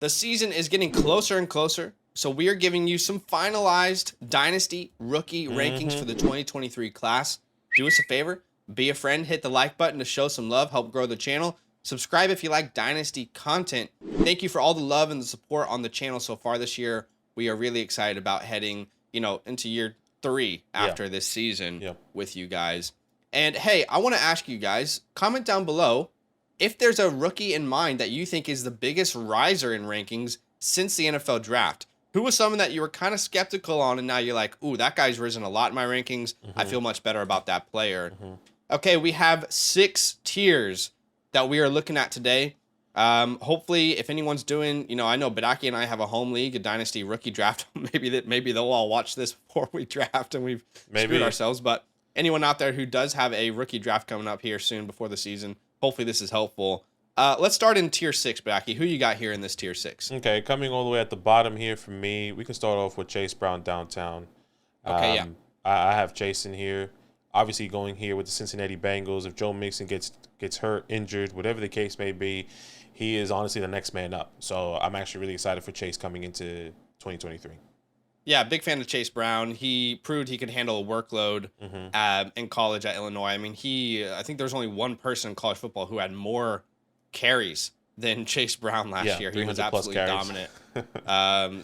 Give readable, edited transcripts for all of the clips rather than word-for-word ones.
The season is getting closer and closer, so we are giving you some finalized Dynasty rookie rankings for the 2023 class. Do us a favor, be a friend, hit the like button to show some love, help grow the channel. Subscribe if you like Dynasty content. Thank you for all the love and the support on the channel so far this year. We are really excited about heading, into year 3 after this season with you guys. And hey, I want to ask you guys, comment down below if there's a rookie in mind that you think is the biggest riser in rankings since the NFL draft. Who was someone that you were kind of skeptical on and now you're like, ooh, that guy's risen a lot in my rankings. I feel much better about that player. Okay, we have 6 tiers that we are looking at today. Hopefully, if anyone's doing, I know Badake and I have a home league, a Dynasty rookie draft. maybe they'll all watch this before we draft and we've screwed ourselves. But anyone out there who does have a rookie draft coming up here soon before the season, hopefully this is helpful. Let's start in tier 6, Badake. Who you got here in this tier 6? Okay, coming all the way at the bottom here for me, we can start off with Chase Brown downtown. Okay, yeah. I have Chase in here. Obviously going here with the Cincinnati Bengals. If Joe Mixon gets hurt, injured, whatever the case may be, he is honestly the next man up. So I'm actually really excited for Chase coming into 2023. Yeah, big fan of Chase Brown. He proved he could handle a workload in college at Illinois. I mean, I think there was only one person in college football who had more carries than Chase Brown last year. He was absolutely dominant.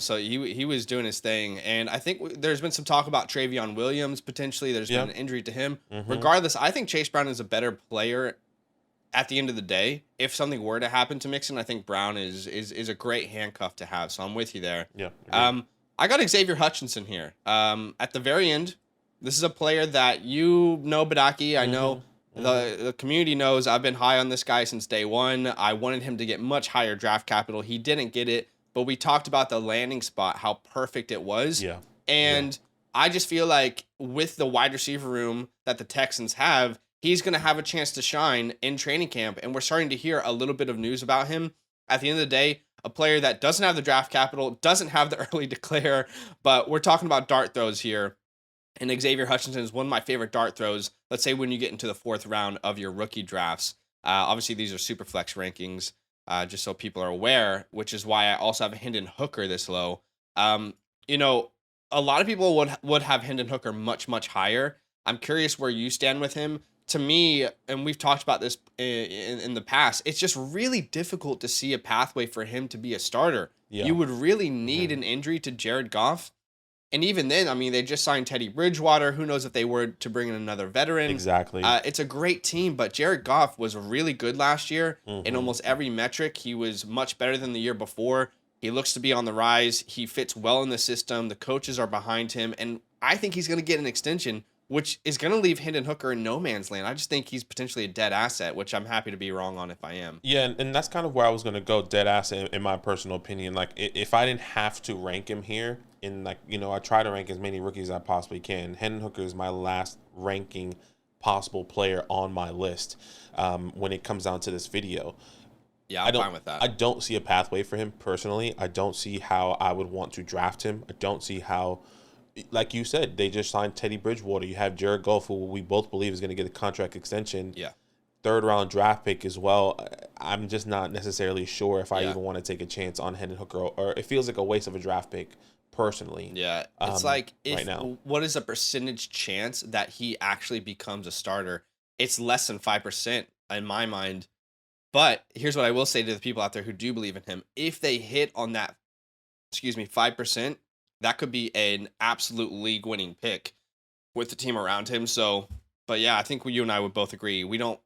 So he was doing his thing. And I think there's been some talk about Travion Williams potentially. There's been an injury to him. Regardless, I think Chase Brown is a better player at the end of the day. If something were to happen to Mixon, I think Brown is a great handcuff to have. So I'm with you there. Yeah. I got Xavier Hutchinson here. At the very end, this is a player that Badake. I know the community knows I've been high on this guy since day one. I wanted him to get much higher draft capital. He didn't get it, but we talked about the landing spot, how perfect it was. Yeah. And I just feel like with the wide receiver room that the Texans have, he's going to have a chance to shine in training camp. And we're starting to hear a little bit of news about him. At the end of the day, a player that doesn't have the draft capital, doesn't have the early declare, but we're talking about dart throws here. And Xavier Hutchinson is one of my favorite dart throws, let's say when you get into the 4th round of your rookie drafts. Obviously, these are super flex rankings, just so people are aware, which is why I also have Hendon Hooker this low. A lot of people would have Hendon Hooker much, much higher. I'm curious where you stand with him. To me, and we've talked about this in the past, it's just really difficult to see a pathway for him to be a starter. You would really need an injury to Jared Goff. And even then, I mean, they just signed Teddy Bridgewater. Who knows if they were to bring in another veteran. Exactly. It's a great team, but Jared Goff was really good last year. In almost every metric, he was much better than the year before. He looks to be on the rise. He fits well in the system. The coaches are behind him. And I think he's going to get an extension, which is going to leave Hendon Hooker in no man's land. I just think he's potentially a dead asset, which I'm happy to be wrong on if I am. Yeah, and that's kind of where I was going to go, dead asset, in my personal opinion. Like, if I didn't have to rank him here, I try to rank as many rookies as I possibly can. Hendon Hooker is my last ranking possible player on my list when it comes down to this video. Yeah, I'm fine with that. I don't see a pathway for him personally. I don't see how I would want to draft him. I don't see how... Like you said, they just signed Teddy Bridgewater. You have Jared Goff, who we both believe is going to get a contract extension. Yeah. 3rd round draft pick as well. I'm just not necessarily sure if I even want to take a chance on Hendon Hooker, or it feels like a waste of a draft pick personally. Yeah. It's right now. What is a percentage chance that he actually becomes a starter? It's less than 5% in my mind. But here's what I will say to the people out there who do believe in him. If they hit on that, 5%, that could be an absolute league-winning pick with the team around him. So, but yeah, I think you and I would both agree.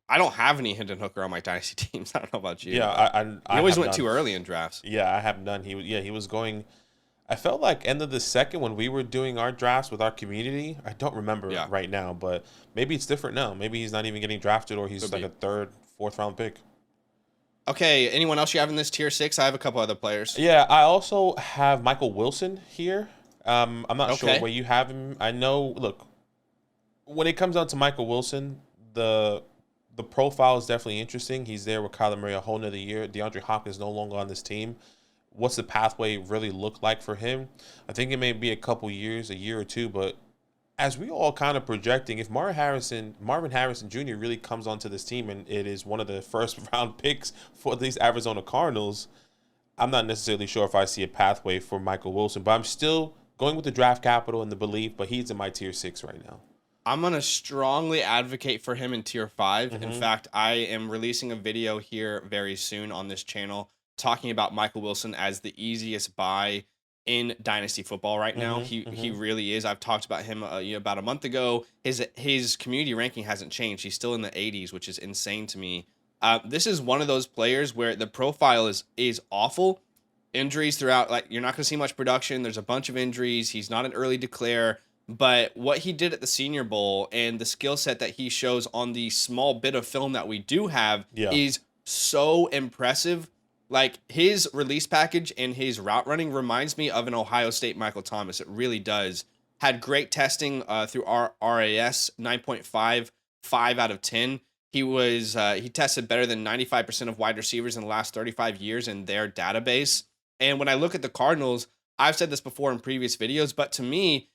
I don't have any Hendon Hooker on my dynasty teams. I don't know about you. Yeah, I always went too early in drafts. Yeah, I have none. He was going. I felt like end of the second when we were doing our drafts with our community. I don't remember right now, but maybe it's different now. Maybe he's not even getting drafted, or he's like a 3rd, 4th round pick. Okay, anyone else you have in this tier 6? I have a couple other players. Yeah, I also have Michael Wilson here. I'm not sure where you have him. I know, look, when it comes down to Michael Wilson, the profile is definitely interesting. He's there with Kyler Murray a whole nother year. DeAndre Hopkins no longer on this team. What's the pathway really look like for him? I think it may be a couple years, a year or two, but as we all kind of projecting, if Marvin Harrison Jr. really comes onto this team and it is one of the 1st round picks for these Arizona Cardinals, I'm not necessarily sure if I see a pathway for Michael Wilson, but I'm still going with the draft capital and the belief, but he's in my tier 6 right now. I'm going to strongly advocate for him in tier 5. In fact, I am releasing a video here very soon on this channel talking about Michael Wilson as the easiest buy in Dynasty football right now. He really is. I've talked about him about a month ago. His community ranking hasn't changed. He's still in the 80s, which is insane to me. This is one of those players where the profile is awful. Injuries throughout, like, you're not going to see much production. There's a bunch of injuries. He's not an early declare. But what he did at the Senior Bowl and the skill set that he shows on the small bit of film that we do have is so impressive. Like, his release package and his route running reminds me of an Ohio State Michael Thomas. It really does. Had great testing through our RAS, 9.5, 5 out of 10. He tested better than 95% of wide receivers in the last 35 years in their database. And when I look at the Cardinals, I've said this before in previous videos, but to me,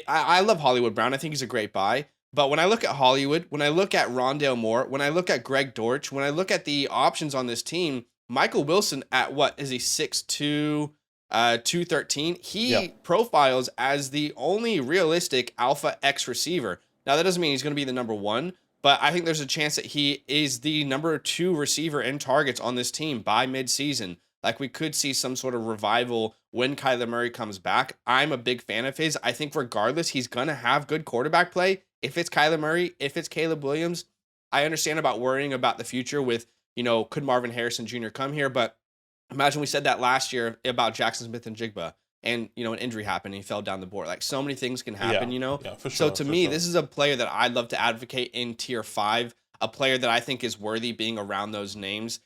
I love Hollywood Brown. I think he's a great buy. But when I look at Hollywood, when I look at Rondale Moore, when I look at Greg Dortch, when I look at the options on this team, Michael Wilson at what is he 6'2", 213? He profiles as the only realistic alpha X receiver. Now that doesn't mean he's going to be the number 1, but I think there's a chance that he is the number 2 receiver in targets on this team by midseason. Like, we could see some sort of revival when Kyler Murray comes back. I'm a big fan of his. I think regardless, he's going to have good quarterback play. If it's Kyler Murray, if it's Caleb Williams, I understand about worrying about the future with, could Marvin Harrison Jr. come here? But imagine we said that last year about Jackson Smith and Jigba, and, an injury happened and he fell down the board. Like, so many things can happen, Yeah, for sure. So to me, this is a player that I'd love to advocate in tier 5, a player that I think is worthy being around those names.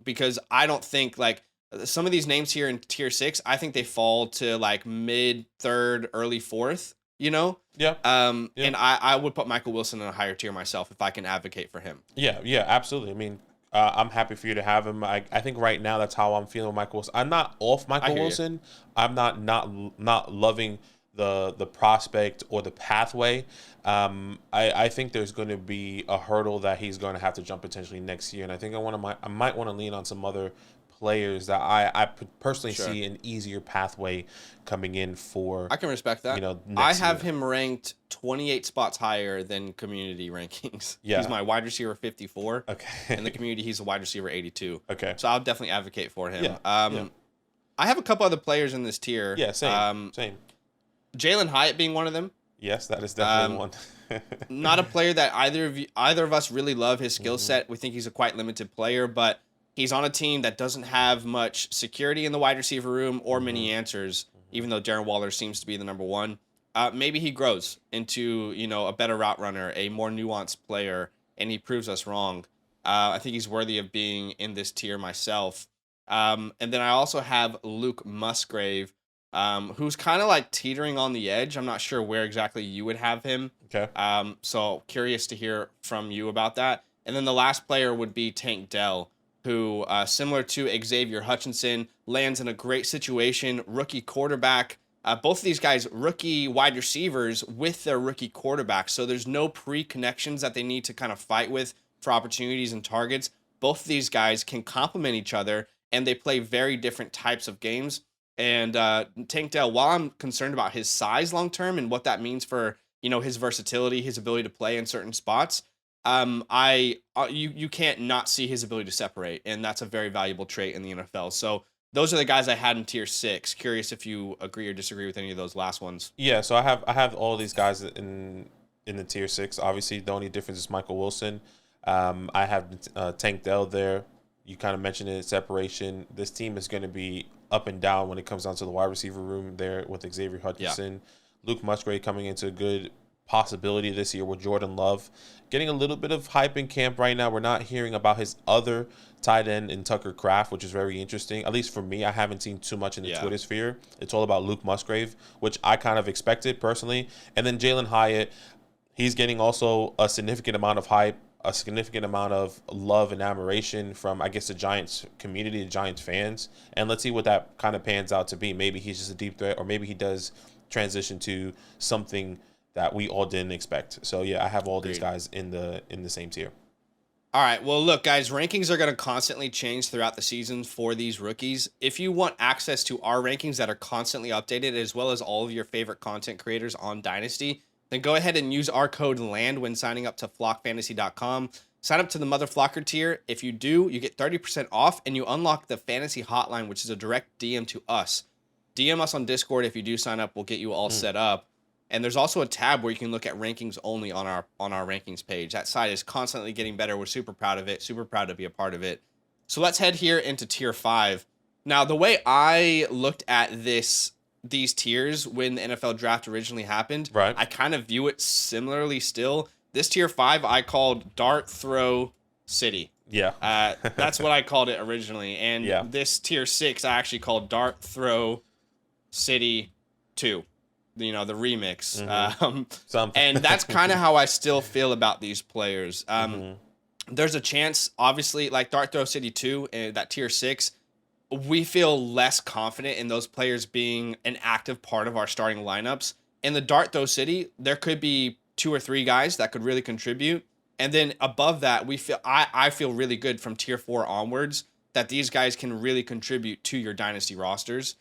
Because I don't think, like, some of these names here in tier 6, I think they fall to like mid 3rd, early 4th, Yeah. And I would put Michael Wilson in a higher tier myself if I can advocate for him. Yeah, absolutely. I mean, I'm happy for you to have him. I think right now that's how I'm feeling with Michael Wilson. I'm not off Michael Wilson. I'm not loving the prospect or the pathway. I think there's going to be a hurdle that he's going to have to jump potentially next year, and I think I might want to lean on some other players that I personally see an easier pathway coming in for. I can respect that. I have him ranked 28 spots higher than community rankings. Yeah. He's my wide receiver 54. Okay. In the community, he's a wide receiver 82. Okay. So I'll definitely advocate for him. Yeah. I have a couple other players in this tier. Yeah, same. Jalen Hyatt being one of them. Yes, that is definitely one. Not a player that either of us really love his skill set. We think he's a quite limited player, but he's on a team that doesn't have much security in the wide receiver room or many answers, even though Darren Waller seems to be the number 1. Maybe he grows into, a better route runner, a more nuanced player, and he proves us wrong. I think he's worthy of being in this tier myself. And then I also have Luke Musgrave, who's kind of like teetering on the edge. I'm not sure where exactly you would have him. Okay. So curious to hear from you about that. And then the last player would be Tank Dell, who, similar to Xavier Hutchinson, lands in a great situation, rookie quarterback. Both of these guys, rookie wide receivers with their rookie quarterback. So there's no pre-connections that they need to kind of fight with for opportunities and targets. Both of these guys can complement each other, and they play very different types of games. And Tank Dell, while I'm concerned about his size long-term and what that means for, his versatility, his ability to play in certain spots, you can't not see his ability to separate, and that's a very valuable trait in the NFL. So those are the guys I had in tier 6. Curious if you agree or disagree with any of those last ones. Yeah, so I have all these guys in the tier 6. Obviously, the only difference is Michael Wilson. I have Tank Dell there. You kind of mentioned it, separation. This team is going to be up and down when it comes down to the wide receiver room there with Xavier Hutchinson. Yeah. Luke Musgrave coming into a good possibility this year with Jordan Love. Getting a little bit of hype in camp right now. We're not hearing about his other tight end in Tucker Kraft, which is very interesting. At least for me, I haven't seen too much in the Twitter sphere. It's all about Luke Musgrave, which I kind of expected personally. And then Jalen Hyatt, he's getting also a significant amount of hype, a significant amount of love and admiration from, I guess, the Giants community, the Giants fans. And let's see what that kind of pans out to be. Maybe he's just a deep threat, or maybe he does transition to something that we all didn't expect. So yeah, I have all these guys in the same tier. All right. Well, look, guys, rankings are going to constantly change throughout the season for these rookies. If you want access to our rankings that are constantly updated, as well as all of your favorite content creators on Dynasty, then go ahead and use our code LAND when signing up to flockfantasy.com. Sign up to the Mother Flocker tier. If you do, you get 30% off and you unlock the fantasy hotline, which is a direct DM to us. DM us on Discord if you do sign up. We'll get you all set up. And there's also a tab where you can look at rankings only on our rankings page. That site is constantly getting better. We're super proud of it. Super proud to be a part of it. So let's head here into tier 5. Now, the way I looked at these tiers when the NFL draft originally happened, right, I kind of view it similarly still. This tier 5 I called Dart Throw City. Yeah. That's what I called it originally. And this tier 6 I actually called Dart Throw City 2. You know, the remix. And that's kind of how I still feel about these players. There's a chance, obviously, like Dart Throw City 2, that tier 6, we feel less confident in those players being an active part of our starting lineups. In the Dart Throw City, there could be 2 or 3 guys that could really contribute. And then above that, I feel really good from tier 4 onwards that these guys can really contribute to your dynasty rosters.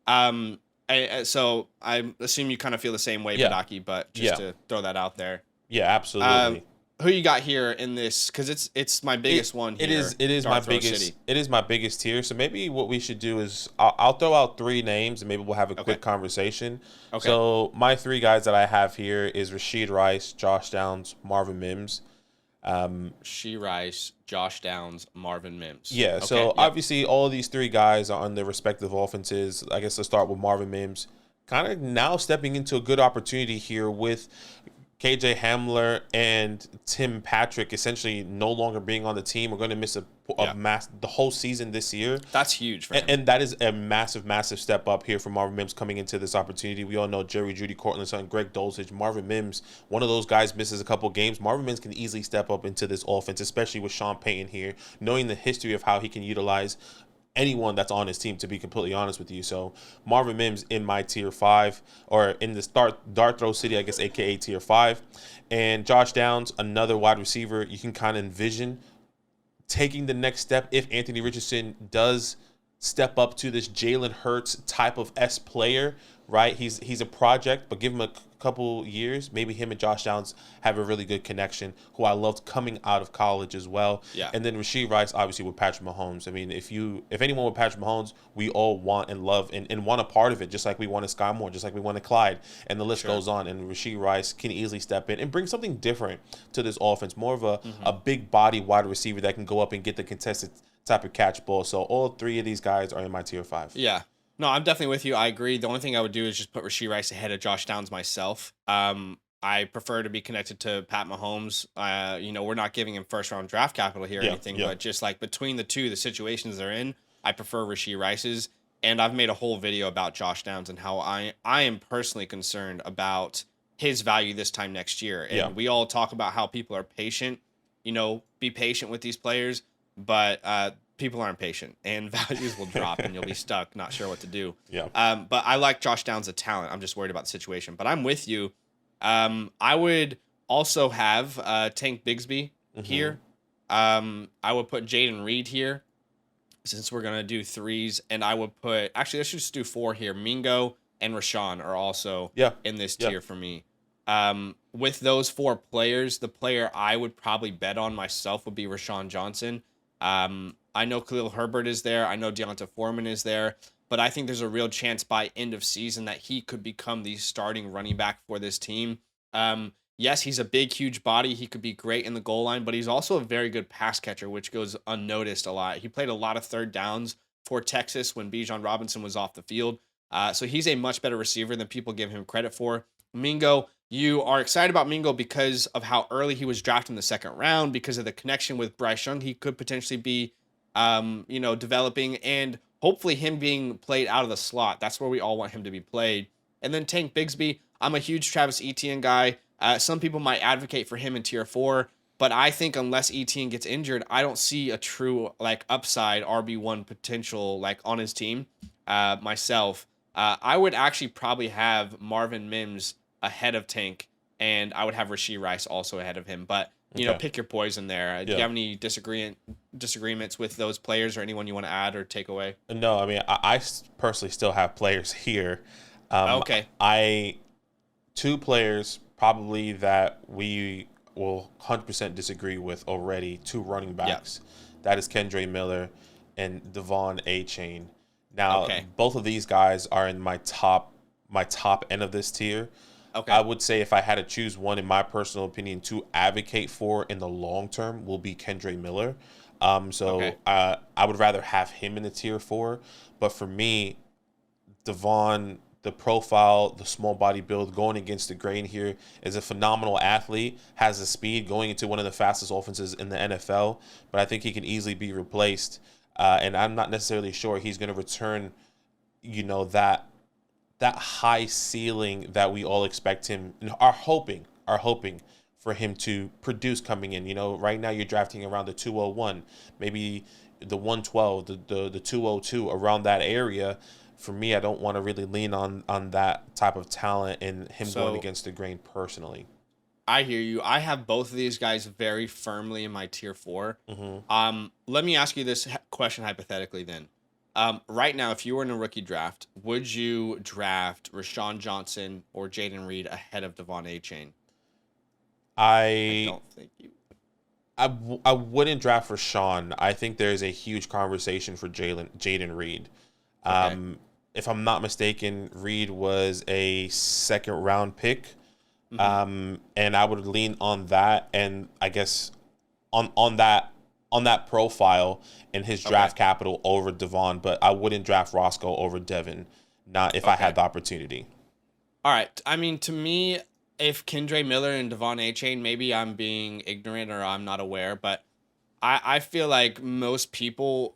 So I assume you kind of feel the same way, Badake, but just to throw that out there. Yeah, absolutely. Who you got here in this? Because it's my biggest one here. It is my biggest. City. It is my biggest tier. So maybe what we should do is I'll throw out 3 names and maybe we'll have a quick conversation. Okay. So my 3 guys that I have here is Rashid Rice, Josh Downs, Marvin Mims. Rice, Josh Downs, Marvin Mims. Yeah, so obviously all of these 3 guys are on their respective offenses. I guess let's start with Marvin Mims. Kind of now stepping into a good opportunity here with KJ Hamler and Tim Patrick essentially no longer being on the team. We're going to miss the whole season this year. That's huge for him. And that is a massive, massive step up here for Marvin Mims coming into this opportunity. We all know Jerry Jeudy, Cortland Sutton, Greg Dulcich, Marvin Mims. One of those guys misses a couple games. Marvin Mims can easily step up into this offense, especially with Sean Payton here, knowing the history of how he can utilize anyone that's on his team, to be completely honest with you. So Marvin Mims in my tier 5, or in this Dart Throw City, I guess, aka tier 5. And Josh Downs, another wide receiver you can kind of envision taking the next step if Anthony Richardson does step up to this Jalen Hurts type of player, right? He's a project, but give him a couple years, maybe him and Josh Downs have a really good connection, who I loved coming out of college as well. Yeah. And then Rashid Rice, obviously, with Patrick Mahomes. I mean, if anyone with Patrick Mahomes, we all want and love and want a part of it, just like we wanted Sky Moore, just like we wanted Clyde, and the list goes on. And Rashid Rice can easily step in and bring something different to this offense, more of a big body wide receiver that can go up and get the contested type of catch ball. So all 3 of these guys are in my tier 5. Yeah. No, I'm definitely with you. I agree. The only thing I would do is just put Rashid Rice ahead of Josh Downs myself. I prefer to be connected to Pat Mahomes. We're not giving him first-round draft capital here or anything, but just like between the 2, the situations they're in, I prefer Rashid Rice's. And I've made a whole video about Josh Downs and how I am personally concerned about his value this time next year. And we all talk about how people are patient, be patient with these players, but people aren't patient and values will drop and you'll be stuck, not sure what to do. Yeah. But I like Josh Downs' a talent. I'm just worried about the situation. But I'm with you. I would also have Tank Bigsby here. I would put Jaden Reed here since we're going to do 3s. And I would put, actually, let's just do 4 here. Mingo and Rashawn are also in this tier for me. With those 4 players, the player I would probably bet on myself would be Rashawn Johnson. I know Khalil Herbert is there. I know Deonta Foreman is there. But I think there's a real chance by end of season that he could become the starting running back for this team. Yes, he's a big, huge body. He could be great in the goal line, but he's also a very good pass catcher, which goes unnoticed a lot. He played a lot of 3rd downs for Texas when Bijan Robinson was off the field. So he's a much better receiver than people give him credit for. Mingo, you are excited about Mingo because of how early he was drafted in the 2nd round, because of the connection with Bryce Young. He could potentially be, developing, and hopefully him being played out of the slot. That's where we all want him to be played. And then Tank Bigsby, I'm a huge Travis Etienne guy. Some people might advocate for him in tier 4, but I think unless Etienne gets injured, I don't see a true upside RB1 potential on his team. Myself, I would actually probably have Marvin Mims ahead of Tank, and I would have Rashid Rice also ahead of him. But you know, pick your poison there. Do Yeah. you have any disagreements with those players or anyone you want to add or take away? No, I mean, I personally still have players here. Okay. Two players probably that we will 100% disagree with already. Two running backs. That is Kendre Miller and Devon A-Chain. Now, both of these guys are in my top end of this tier. Okay. I would say if I had to choose one, in my personal opinion, to advocate for in the long term will be Kendre Miller. I would rather have him in the tier 4. But for me, Devon, the profile, the small body build, going against the grain here, is a phenomenal athlete, has the speed, going into one of the fastest offenses in the NFL. But I think he can easily be replaced. And I'm not necessarily sure he's going to return, you know, that high ceiling that we all expect him and are hoping for him to produce coming in. You know, right now you're drafting around the 201, maybe the 112, the 202, around that area. For me, I don't want to really lean on that type of talent and him going against the grain personally. I hear you. I have both of these guys very firmly in my tier 4. Let me ask you this question hypothetically then. Right now, if you were in a rookie draft, would you draft Rashawn Johnson or Jaden Reed ahead of Devon A-Chain? I don't think you. I wouldn't draft Rashawn. I think there's a huge conversation for Jaden Reed. If I'm not mistaken, Reed was a second round pick. And I would lean on that, and I guess on that profile and his draft capital over Devon, but I wouldn't draft Roscoe over Devin, not if I had the opportunity. All right. I mean, to me, if Kendre Miller and Devon A-Chain, maybe I'm being ignorant or I'm not aware, but I feel like most people,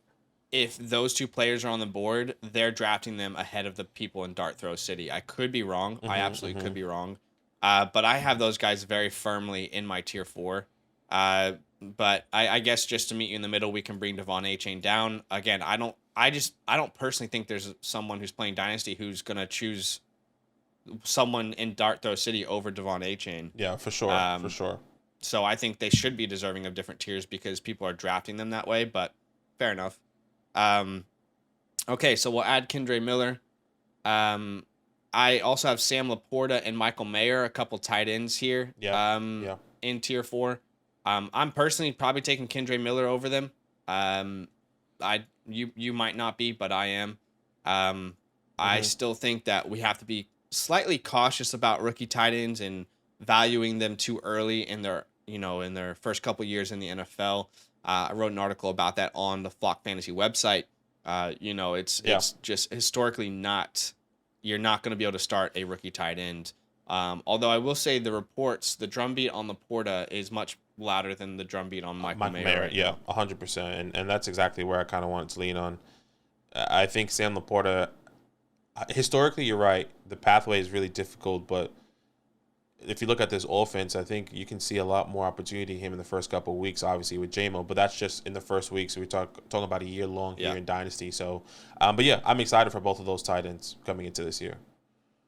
if those two players are on the board, they're drafting them ahead of the people in Dart Throw City. I could be wrong. I absolutely could be wrong. But I have those guys very firmly in my tier 4. But I guess just to meet you in the middle, we can bring Devon A-Chain down. Again, I don't personally think there's someone who's playing Dynasty who's going to choose someone in Dart Throw City over Devon A-Chain. Yeah, for sure. For sure. So I think they should be deserving of different tiers because people are drafting them that way, but fair enough. Okay, so we'll add Kendre Miller. I also have Sam Laporta and Michael Mayer, a couple tight ends here. In tier 4. I'm personally probably taking Kendre Miller over them. You might not be, but I am. I still think that we have to be slightly cautious about rookie tight ends and valuing them too early in their first couple years in the NFL. I wrote an article about that on the Flock Fantasy website. It's just historically you're not going to be able to start a rookie tight end. Although I will say the drumbeat on Laporta is much louder than the drumbeat on Michael Mayer. Right 100%. And that's exactly where I kind of wanted to lean on. I think Sam Laporta, historically, you're right. The pathway is really difficult, but if you look at this offense, I think you can see a lot more opportunity in him in the first couple of weeks, obviously, with JMO, but that's just in the first week. So we're talking about a year long here in Dynasty. So, but yeah, I'm excited for both of those tight ends coming into this year.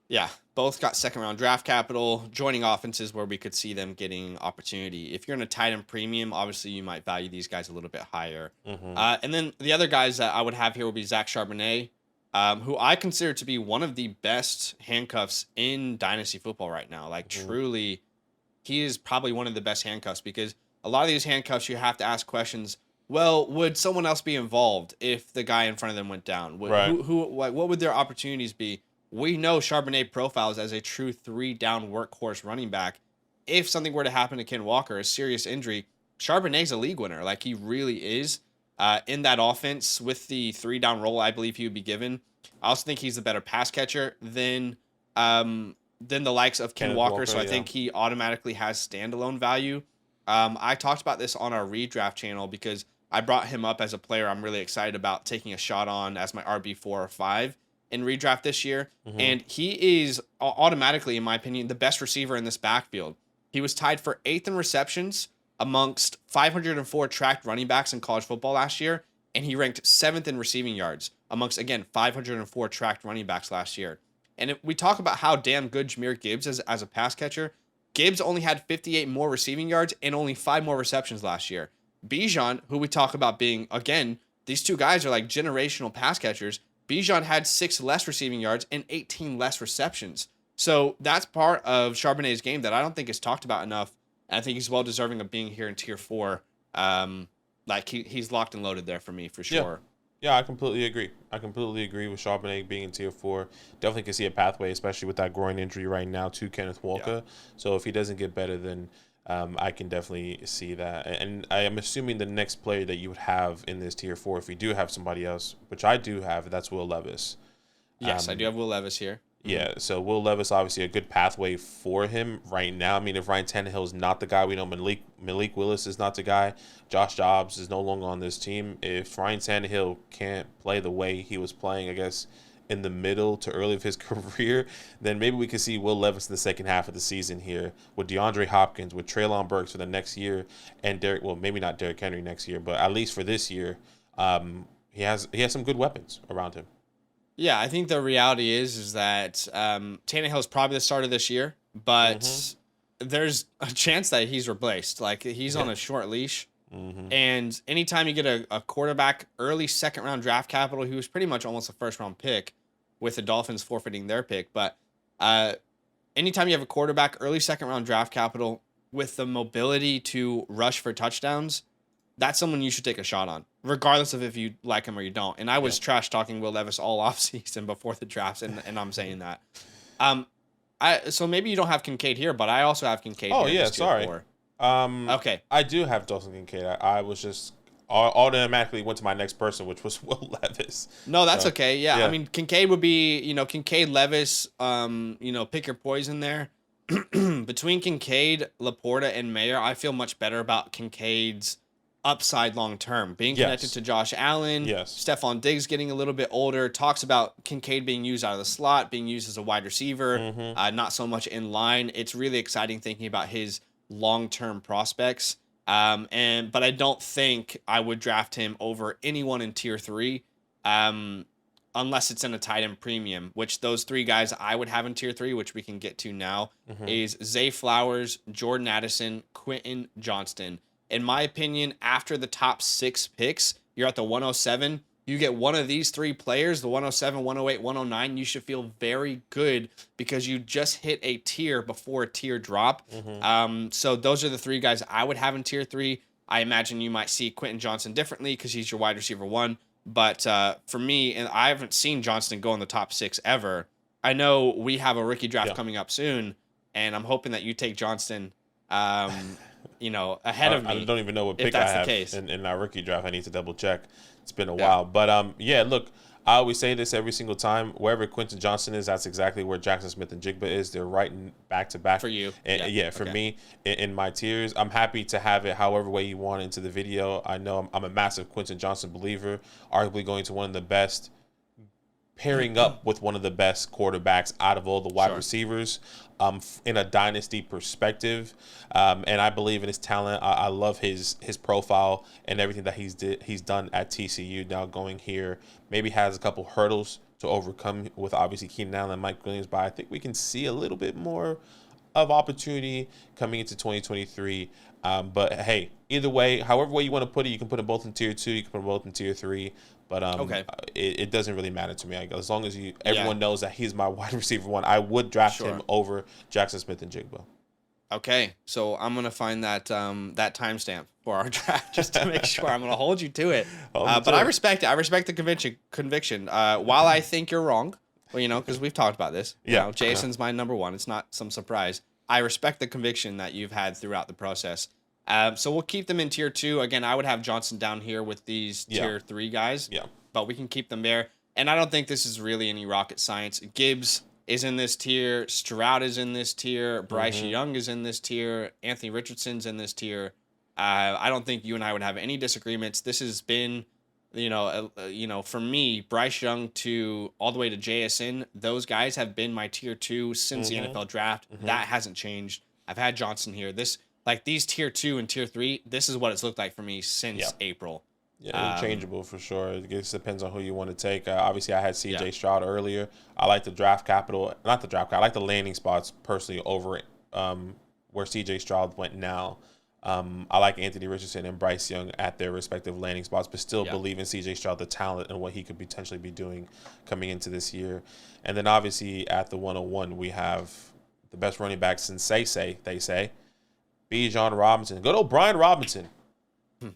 Yeah, both got second-round draft capital, joining offenses where we could see them getting opportunity. If you're in a tight end premium, obviously you might value these guys a little bit higher. And then the other guys that I would have here would be Zach Charbonnet, who I consider to be one of the best handcuffs in Dynasty football right now. Like, truly, he is probably one of the best handcuffs because a lot of these handcuffs you have to ask questions. Well, would someone else be involved if the guy in front of them went down? What would their opportunities be? We know Charbonnet profiles as a true 3-down workhorse running back. If something were to happen to Ken Walker, a serious injury, Charbonnet's a league winner. Like, he really is. In that offense with the 3-down role, I believe he would be given. I also think he's a better pass catcher than the likes of Ken Walker. So I think he automatically has standalone value. I talked about this on our redraft channel because I brought him up as a player I'm really excited about taking a shot on as my RB4 or 5 in redraft this year. And he is automatically, in my opinion, the best receiver in this backfield. He was tied for 8th in receptions amongst 504 tracked running backs in college football last year, and he ranked 7th in receiving yards amongst, again, 504 tracked running backs last year. And if we talk about how damn good Jahmyr Gibbs is as a pass catcher, Gibbs only had 58 more receiving yards and only 5 more receptions last year. Bijan, who we talk about being, again, these two guys are like generational pass catchers. Bijan had 6 less receiving yards and 18 less receptions. So that's part of Charbonnet's game that I don't think is talked about enough. I think he's well deserving of being here in tier 4. Like he's locked and loaded there for me for sure. Yeah, I completely agree. I completely agree with Charbonnet being in tier 4. Definitely can see a pathway, especially with that groin injury right now to Kenneth Walker. Yeah. So if he doesn't get better, then I can definitely see that. And I am assuming the next player that you would have in this tier 4, if you do have somebody else, which I do have, that's Will Levis. Yes, I do have Will Levis here. Yeah, so Will Levis, obviously a good pathway for him right now. I mean, if Ryan Tannehill is not the guy, we know Malik Willis is not the guy. Josh Dobbs is no longer on this team. If Ryan Tannehill can't play the way he was playing, I guess, in the middle to early of his career, then maybe we could see Will Levis in the second half of the season here with DeAndre Hopkins, with Treylon Burks for the next year, and maybe not Derrick Henry next year, but at least for this year, he has some good weapons around him. Yeah, I think the reality is that Tannehill is probably the starter this year, but there's a chance that he's replaced. Like, he's on a short leash. And anytime you get a quarterback, early second-round draft capital, he was pretty much almost a first-round pick with the Dolphins forfeiting their pick. But anytime you have a quarterback, early second-round draft capital with the mobility to rush for touchdowns, that's someone you should take a shot on, regardless of if you like him or you don't. And I was trash talking Will Levis all offseason before the drafts, and I'm saying that. So maybe you don't have Kincaid here, but I also have Kincaid here. Oh, yeah, sorry. Okay. I do have Dawson Kincaid. I was just automatically went to my next person, which was Will Levis. No, that's okay. Yeah, I mean, Kincaid would be, Kincaid, Levis, pick your poison there. Between Kincaid, Laporta, and Mayer, I feel much better about Kincaid's upside long term, being connected to Josh Allen. Stephon Diggs getting a little bit older, talks about Kincaid being used out of the slot, being used as a wide receiver, not so much in line. It's really exciting thinking about his long term prospects. But I don't think I would draft him over anyone in tier 3, unless it's in a tight end premium, which those 3 guys I would have in tier 3, which we can get to now, is Zay Flowers, Jordan Addison, Quentin Johnston. In my opinion, after the top 6 picks, you're at the 107. You get one of these 3 players, the 107, 108, 109, you should feel very good because you just hit a tier before a tier drop. So those are the 3 guys I would have in tier 3. I imagine you might see Quentin Johnston differently because he's your wide receiver 1. But for me, and I haven't seen Johnston go in the top 6 ever. I know we have a rookie draft coming up soon, and I'm hoping that you take Johnston ahead of me. I don't even know what pick I have in our rookie draft. I need to double check. It's been a while. But look, I always say this every single time. Wherever Quentin Johnston is, that's exactly where Jackson Smith and Jigba is. They're right back to back. For you. And, for me, in my tiers. I'm happy to have it however way you want into the video. I know I'm a massive Quentin Johnston believer, arguably going to one of the best, pairing up with one of the best quarterbacks out of all the wide receivers in a dynasty perspective. And I believe in his talent. I love his profile and everything that he's done at TCU. Now going here, maybe has a couple hurdles to overcome with obviously Keenan Allen and Mike Williams, but I think we can see a little bit more of opportunity coming into 2023. But hey, either way, however way you want to put it, you can put them both in tier 2, you can put them both in tier 3. But it doesn't really matter to me. As long as everyone knows that he's my wide receiver 1, I would draft him over Jackson Smith and Jigba. Okay, so I'm gonna find that timestamp for our draft just to make sure. I'm gonna hold you to it. But I respect it. I respect the conviction. While I think you're wrong, because we've talked about this. Jason's my number 1. It's not some surprise. I respect the conviction that you've had throughout the process. So we'll keep them in tier 2. Again, I would have Johnson down here with these tier 3 guys. But we can keep them there. And I don't think this is really any rocket science. Gibbs is in this tier. Stroud is in this tier. Bryce Young is in this tier. Anthony Richardson's in this tier. I don't think you and I would have any disagreements. This has been, for me, Bryce Young to all the way to JSN, those guys have been my tier 2 since the NFL draft. That hasn't changed. I've had Johnson here. These tier 2 and tier 3, this is what it's looked like for me since April. Yeah, interchangeable for sure. It just depends on who you want to take. Obviously, I had CJ Stroud earlier. I like the draft capital. Not the draft capital. I like the landing spots personally over where CJ Stroud went now. I like Anthony Richardson and Bryce Young at their respective landing spots, but still believe in CJ Stroud, the talent and what he could potentially be doing coming into this year. And then obviously at the 101, we have the best running back since they say, Bijan Robinson. Good old Brian Robinson.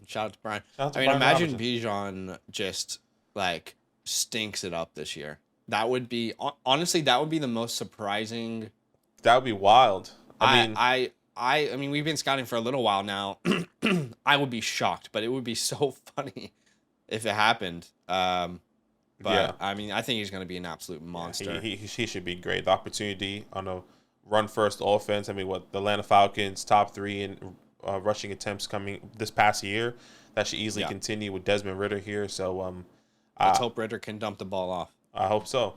Shout out to Brian. Imagine Bijan just like stinks it up this year. That would be honestly, that would be the most surprising. That would be wild. I mean, we've been scouting for a little while now. I would be shocked, but it would be so funny if it happened. But yeah. I mean, I think he's going to be an absolute monster. He should be great. The opportunity on a run-first offense. I mean, the Atlanta Falcons top 3 in rushing attempts coming this past year. That should easily continue with Desmond Ridder here. So let's hope Ridder can dump the ball off. I hope so.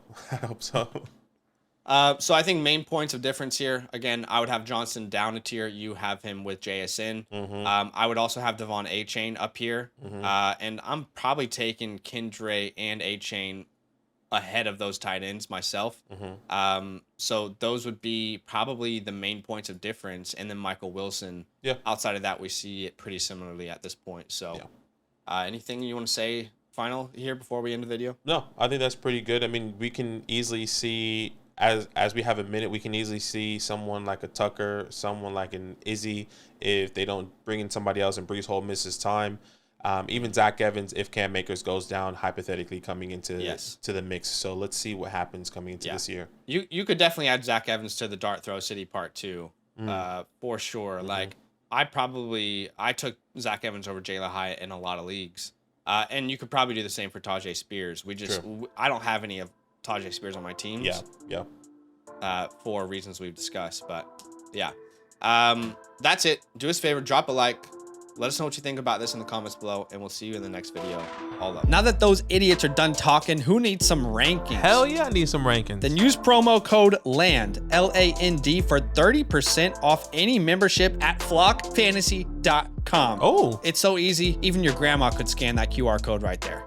So I think main points of difference here. Again, I would have Johnson down a tier. You have him with JSN. I would also have Devon A-Chain up here. And I'm probably taking Kendre and A-Chain ahead of those tight ends myself. So those would be probably the main points of difference. And then Michael Wilson. Yeah. Outside of that, we see it pretty similarly at this point. So anything you want to say final here before we end the video? No, I think that's pretty good. I mean, we can easily see... As we have a minute, we can easily see someone like a Tucker, someone like an Izzy, if they don't bring in somebody else and Breece Hall misses time. Even Zach Evans, if Cam Akers goes down, hypothetically coming into to the mix. So let's see what happens coming into this year. You could definitely add Zach Evans to the Dart Throw City Part 2 for sure. Like I took Zach Evans over Jayla Hyatt in a lot of leagues. And you could probably do the same for Tajay Spears. I don't have any of Tajay Spears on my teams. For reasons we've discussed. But yeah. That's it. Do us a favor, drop a like. Let us know what you think about this in the comments below, and we'll see you in the next video. All up. Now that those idiots are done talking, who needs some rankings? Hell yeah, I need some rankings. Then use promo code LAND, L-A-N-D, for 30% off any membership at flockfantasy.com. Oh. It's so easy, even your grandma could scan that QR code right there.